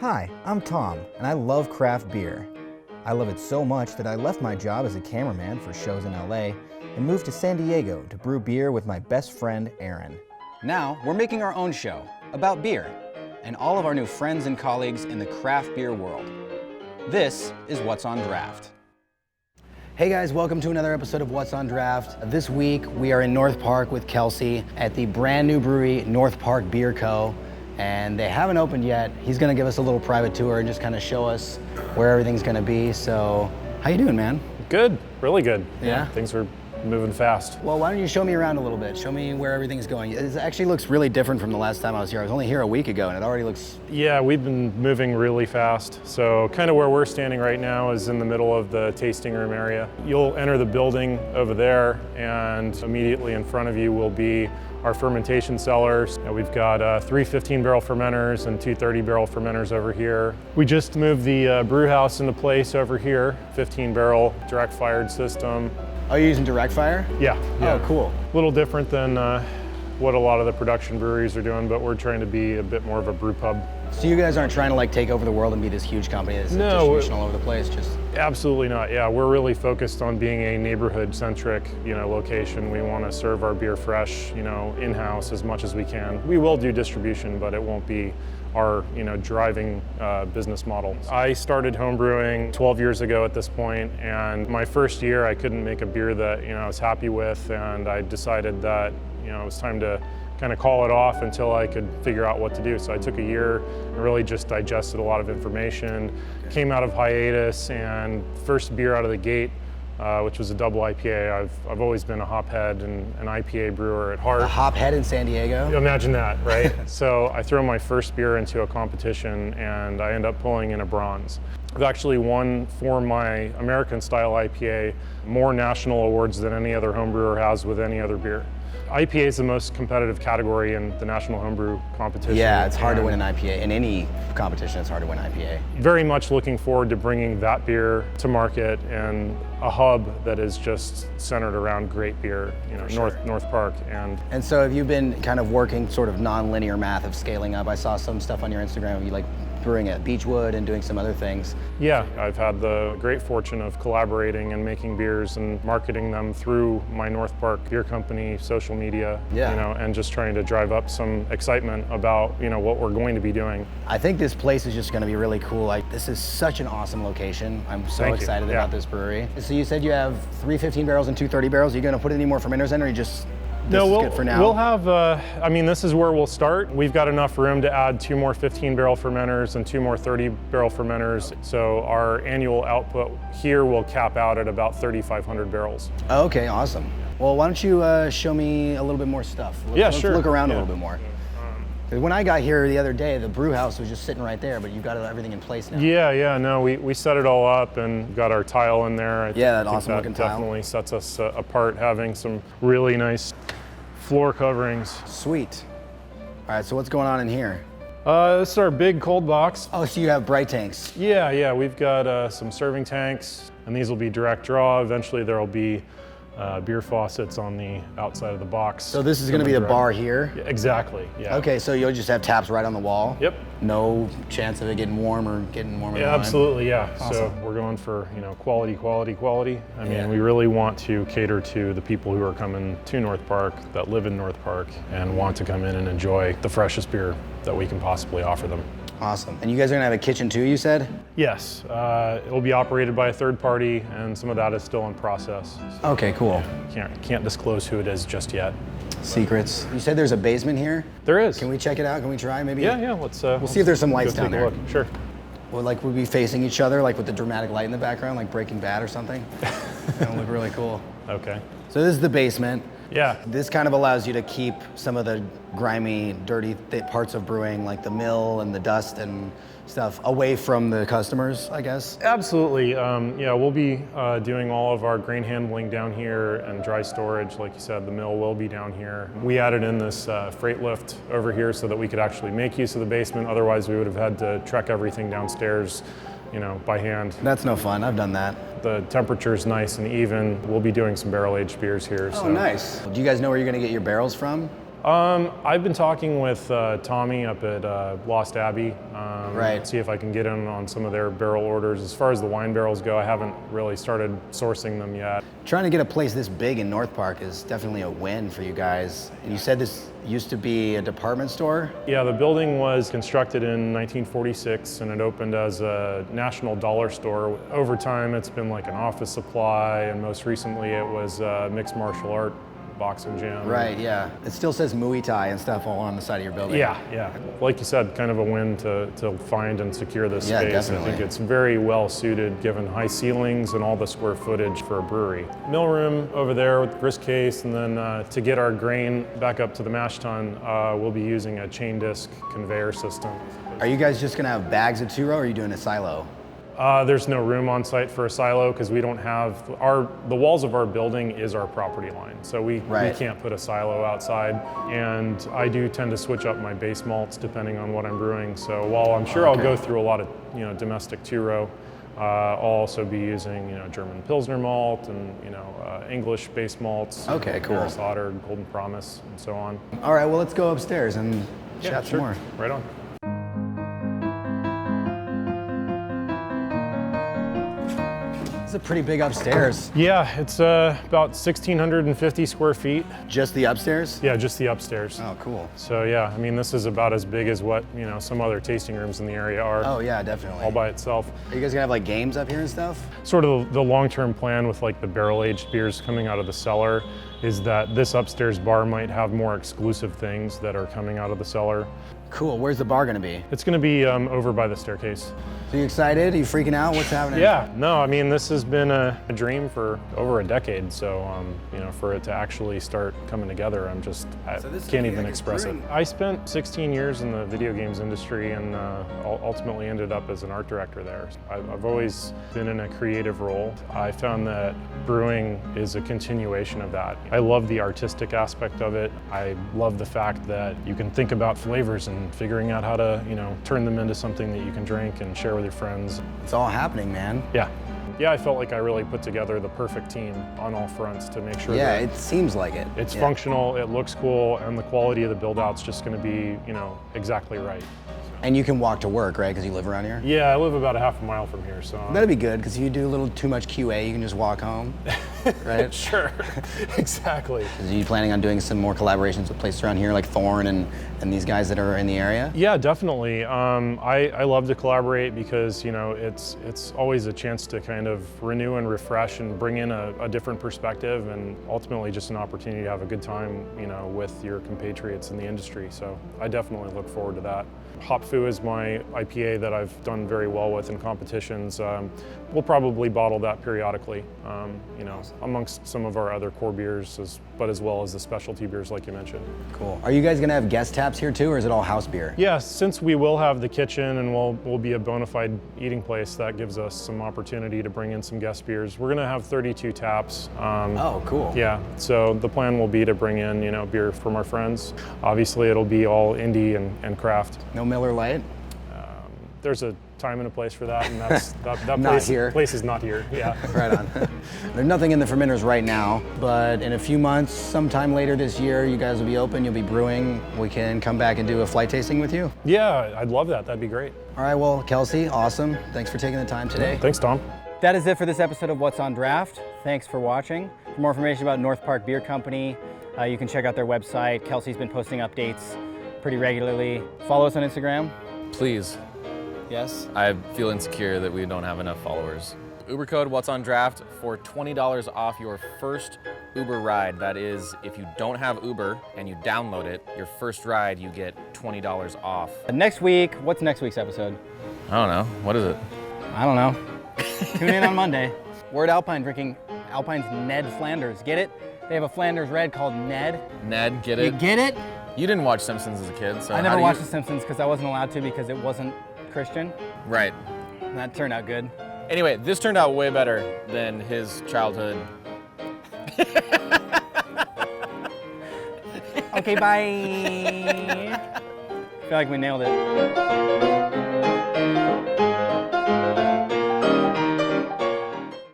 Hi, I'm Tom, and I love craft beer. I love it so much that I left my job as a cameraman for shows in LA and moved to San Diego to brew beer with my best friend, Aaron. Now, we're making our own show about beer and all of our new friends and colleagues in the craft beer world. This is What's on Draft. Hey guys, welcome to another episode of What's on Draft. This week, we are in North Park with Kelsey at the brand new brewery, North Park Beer Co. And they haven't opened yet. He's gonna give us a little private tour and just kind of show us where everything's gonna be. So, how you doing, man? Good, really good. Yeah? Things are moving fast. Well, why don't you show me around a little bit? Show me where everything's going. It actually looks really different from the last time I was here. I was only here a week ago and it already looks... Yeah, we've been moving really fast. So kind of where we're standing right now is in the middle of the tasting room area. You'll enter the building over there and immediately in front of you will be our fermentation cellars. We've got 3 15-barrel fermenters and 2 30-barrel fermenters over here. We just moved the brew house into place over here, 15-barrel direct-fired system. Oh, you're using direct fire? Yeah. Oh, cool. A little different than what a lot of the production breweries are doing, but we're trying to be a bit more of a brew pub. So you guys aren't trying to like take over the world and be this huge company that's distribution all over the place? Just Absolutely not. Yeah, we're really focused on being a neighborhood-centric, location. We want to serve our beer fresh, in-house as much as we can. We will do distribution, but it won't be our, driving business model. I started homebrewing 12 years ago at this point, and my first year I couldn't make a beer that, I was happy with, and I decided that, it was time to kind of call it off until I could figure out what to do. So I took a year and really just digested a lot of information, came out of hiatus, and first beer out of the gate, which was a double IPA. I've always been a hophead and an IPA brewer at heart. a hophead in San Diego? Imagine that, right? So I throw my first beer into a competition and I end up pulling in a bronze. I've actually won for my American style IPA more national awards than any other homebrewer has with any other beer. IPA is the most competitive category in the National Homebrew Competition. Yeah, it's hard to win an IPA. In any competition, it's hard to win IPA. Very much looking forward to bringing that beer to market and a hub that is just centered around great beer, North Park. And so have you been kind of working sort of non-linear math of scaling up? I saw some stuff on your Instagram of you like brewing at Beechwood and doing some other things. Yeah, I've had the great fortune of collaborating and making beers and marketing them through my North Park Beer Company social media, and just trying to drive up some excitement about, what we're going to be doing. I think this place is just going to be really cool. This is such an awesome location. I'm so excited about this brewery. So you said you have 3 15 barrels and 2 30 barrels. Are you going to put any more fermenters in, or you just... No, good for now? We'll have, this is where we'll start. We've got enough room to add 2 more 15-barrel fermenters and 2 more 30-barrel fermenters. So our annual output here will cap out at about 3,500 barrels. Okay, awesome. Well, why don't you show me a little bit more stuff? Let's sure. Look around a little bit more. When I got here the other day, the brew house was just sitting right there, but you've got everything in place now. No, we set it all up and got our tile in there. That awesome looking tile. Definitely sets us apart, having some really nice floor coverings. Sweet. All right, so what's going on in here? This is our big cold box. Oh, so you have bright tanks. Yeah, we've got some serving tanks, and these will be direct draw. Eventually there'll be beer faucets on the outside of the box. So this is going to be the bar here? Yeah, exactly, yeah. Okay, so you'll just have taps right on the wall? Yep. No chance of it getting warm or getting warmer than absolutely, yeah. Awesome. So we're going for, quality. We really want to cater to the people who are coming to North Park, that live in North Park, and want to come in and enjoy the freshest beer that we can possibly offer them. Awesome. And you guys are gonna have a kitchen too, you said? Yes, it will be operated by a third party, and some of that is still in process. So, okay, cool. Can't disclose who it is just yet. Secrets. You said there's a basement here? There is. Can we check it out? Can we try maybe? Yeah, let's see if there's some lights down there. Look. Sure. Well, we'll be facing each other, with the dramatic light in the background, like Breaking Bad or something. That'll look really cool. Okay. So this is the basement. Yeah. This kind of allows you to keep some of the grimy, dirty parts of brewing, like the mill and the dust and stuff, away from the customers, I guess? Absolutely. We'll be doing all of our grain handling down here and dry storage. Like you said, the mill will be down here. We added in this freight lift over here so that we could actually make use of the basement. Otherwise, we would have had to trek everything downstairs, by hand. That's no fun. I've done that. The temperature's nice and even. We'll be doing some barrel-aged beers here. Oh, nice. Do you guys know where you're going to get your barrels from? I've been talking with Tommy up at Lost Abbey. Right. See if I can get in on some of their barrel orders. As far as the wine barrels go, I haven't really started sourcing them yet. Trying to get a place this big in North Park is definitely a win for you guys. And you said this used to be a department store? Yeah, the building was constructed in 1946 and it opened as a national dollar store. Over time, it's been like an office supply, and most recently it was mixed martial art boxing gym. Right, yeah. It still says Muay Thai and stuff all on the side of your building. Yeah. Like you said, kind of a win to find and secure this Yeah, space. definitely. I think it's very well suited given high ceilings and all the square footage for a brewery. Mill room over there with the grist case, and then to get our grain back up to the mash tun, we'll be using a chain disc conveyor system. Are you guys just gonna have bags of two-row, or are you doing a silo? There's no room on site for a silo because we don't have the walls of our building is our property line, so we can't put a silo outside. And I do tend to switch up my base malts depending on what I'm brewing. So while I'm sure I'll go through a lot of domestic two-row, I'll also be using German Pilsner malt and English base malts. Okay, cool. Harris Otter, Golden Promise, and so on. All right, well, let's go upstairs and chat some more. Right on. It's a pretty big upstairs. Yeah, it's about 1,650 square feet. Just the upstairs? Yeah, just the upstairs. Oh, cool. So yeah, I mean, this is about as big as what some other tasting rooms in the area are. Oh yeah, definitely. All by itself. Are you guys gonna have like games up here and stuff? Sort of the long-term plan with like the barrel-aged beers coming out of the cellar is that this upstairs bar might have more exclusive things that are coming out of the cellar. Cool. Where's the bar gonna be? It's gonna be over by the staircase. So you excited? Are you freaking out? What's happening? Yeah, no, I mean, this has been a dream for over a decade. So, for it to actually start coming together, I can't even express it. I spent 16 years in the video games industry and ultimately ended up as an art director there. I've always been in a creative role. I found that brewing is a continuation of that. I love the artistic aspect of it. I love the fact that you can think about flavors and figuring out how to, turn them into something that you can drink and share with your friends. It's all happening, man. Yeah, I felt like I really put together the perfect team on all fronts to make sure Yeah, that it seems like it. it's functional, it looks cool, and the quality of the build-out's just gonna be, exactly right. And you can walk to work, right? Because you live around here? Yeah, I live about a half a mile from here, so. That'd be good, because if you do a little too much QA, you can just walk home, right? Sure, exactly. Are you planning on doing some more collaborations with places around here, like Thorn and these guys that are in the area? Yeah, definitely. I love to collaborate because, it's always a chance to kind of renew and refresh and bring in a different perspective, and ultimately just an opportunity to have a good time, with your compatriots in the industry. So I definitely look forward to that. Hop Fu is my IPA that I've done very well with in competitions. We'll probably bottle that periodically, amongst some of our other core beers, but as well as the specialty beers like you mentioned. Cool. Are you guys gonna have guest taps here too, or is it all house beer? Yeah, since we will have the kitchen and we'll be a bona fide eating place, that gives us some opportunity to bring in some guest beers. We're gonna have 32 taps. Oh, cool. Yeah, so the plan will be to bring in, beer from our friends. Obviously, it'll be all indie and craft. No Miller Lite? There's a time and a place for that, and that Not here. place is not here, yeah. Right on. There's nothing in the fermenters right now, but in a few months, sometime later this year, you guys will be open, you'll be brewing. We can come back and do a flight tasting with you. Yeah, I'd love that. That'd be great. All right, well, Kelsey, awesome. Thanks for taking the time today. Thanks, Tom. That is it for this episode of What's on Draft. Thanks for watching. For more information about North Park Beer Company, you can check out their website. Kelsey's been posting updates pretty regularly. Follow us on Instagram. Please. Yes? I feel insecure that we don't have enough followers. Uber code What's on Draft for $20 off your first Uber ride. That is, if you don't have Uber and you download it, your first ride you get $20 off. Next week, what's next week's episode? I don't know. What is it? I don't know. Tune in on Monday. We're at Alpine drinking Alpine's Ned Flanders. Get it? They have a Flanders red called Ned. Ned, get You it? get it? You didn't watch Simpsons as a kid, so I never watched The Simpsons because I wasn't allowed to because it wasn't Christian. Right. And that turned out good. Anyway, this turned out way better than his childhood. Okay, bye. I feel like we nailed it.